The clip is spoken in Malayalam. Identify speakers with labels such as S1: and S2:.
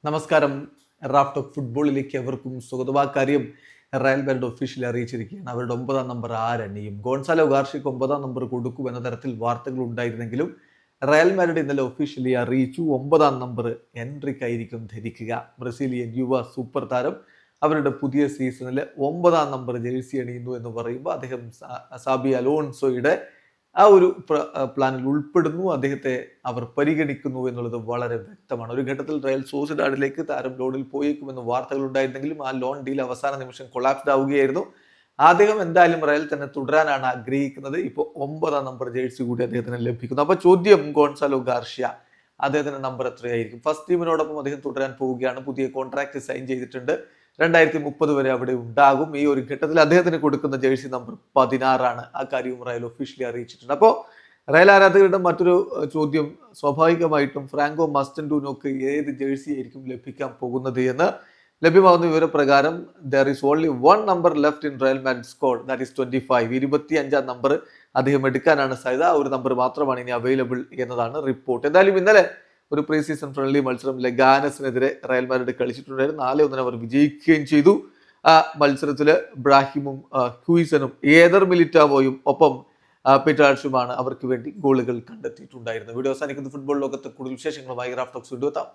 S1: നമസ്കാരം. റാഫ് ടോക്ക് ഫുട്ബോളിലേക്ക് എവർക്കും സ്വാഗതം. ആ കാര്യം റയൽ മാഡ്രിഡ് ഒഫീഷ്യലി അറിയിച്ചിരിക്കുകയാണ്. അവരുടെ 9-ാം നമ്പർ ആരണിയും. ഗോൺസാലോ ഗാർഷ്യക്ക് 9-ാം നമ്പർ കൊടുക്കുമെന്ന തരത്തിൽ വാർത്തകൾ ഉണ്ടായിരുന്നെങ്കിലും റയൽ മാഡ്രിഡ് ഇന്നലെ ഒഫീഷ്യലി അറിയിച്ചു 9-ാം നമ്പർ എൻട്രിക്കായിരിക്കും ധരിക്കുക. ബ്രസീലിയൻ യുവ സൂപ്പർ താരം അവരുടെ പുതിയ സീസണിൽ 9-ാം നമ്പർ ജേഴ്സി അണിയുന്നു എന്ന് പറയുമ്പോൾ അദ്ദേഹം സാബി അലോൺസോയുടെ ആ ഒരു പ്ലാനിൽ ഉൾപ്പെടുന്നു. അദ്ദേഹത്തെ അവർ പരിഗണിക്കുന്നു എന്നുള്ളത് വളരെ വ്യക്തമാണ്. ഒരു ഘട്ടത്തിൽ റയൽ സോസിഡാഡിലേക്ക് താരം ലോണിൽ പോയേക്കുമെന്ന് വാർത്തകൾ ഉണ്ടായിരുന്നെങ്കിലും ആ ലോൺ ഡീൽ അവസാന നിമിഷം കൊളാപ്സ്ഡ് ആവുകയായിരുന്നു. അദ്ദേഹം എന്തായാലും റയൽ തന്നെ തുടരാനാണ് ആഗ്രഹിക്കുന്നത്. ഇപ്പോൾ 9-ാം നമ്പർ ജേഴ്സി കൂടി അദ്ദേഹത്തിന് ലഭിക്കുന്നു. അപ്പൊ ചോദ്യം, ഗോൺസാലോ ഗാർഷ്യ അദ്ദേഹത്തിന്റെ നമ്പർ എത്രയായിരിക്കും? ഫസ്റ്റ് ടീമിനോടൊപ്പം അദ്ദേഹം തുടരാൻ പോവുകയാണ്. പുതിയ കോൺട്രാക്ട് സൈൻ ചെയ്തിട്ടുണ്ട്. 2030 വരെ അവിടെ ഉണ്ടാകും. ഈ ഒരു ഘട്ടത്തിൽ അദ്ദേഹത്തിന് കൊടുക്കുന്ന ജേഴ്സി നമ്പർ 16 ആ കാര്യവും റയൽ ഒഫീഷ്യലി അറിയിച്ചിട്ടുണ്ട്. അപ്പോൾ റയൽ ആരാധകരുടെ മറ്റൊരു ചോദ്യം സ്വാഭാവികമായിട്ടും ഫ്രാങ്കോ മസ്റ്റൻഡൂനോക്ക് ഏത് ജേഴ്സി ആയിരിക്കും ലഭിക്കാൻ പോകുന്നത് എന്ന്. ലഭ്യമാകുന്ന വിവരപ്രകാരം there is only one number left in Real Madrid squad, that is 25. 25-ാം നമ്പർ അദ്ദേഹം എടുക്കാനാണ് സാധ്യത. ആ ഒരു നമ്പർ മാത്രമാണ് ഇനി അവൈലബിൾ എന്നതാണ് റിപ്പോർട്ട്. എന്തായാലും ഇന്നലെ ഒരു പ്രീ സീസൺ ഫ്രണ്ട്ലി മത്സരം ലെഗാനസിനെതിരെ റയൽ മാഡ്രിഡ് കളിച്ചിട്ടുണ്ടായിരുന്നു. 4-1 അവർ വിജയിക്കുകയും ചെയ്തു. ആ മത്സരത്തില് ബ്രാഹിമും ഹ്യൂയിസനും ഏദർ മിലിറ്റാവോയും ഒപ്പം പെറ്റാഴ്സുമാണ് അവർക്ക് വേണ്ടി ഗോളുകൾ കണ്ടെത്തിയിട്ടുണ്ടായിരുന്നു. വീഡിയോ അവസാനിക്കുന്ന ഫുട്ബോൾ ലോകത്തെ കൂടുതൽ വിശേഷങ്ങളുമായി റാഫ് ടോക്സ് വീഡിയോ എത്താം.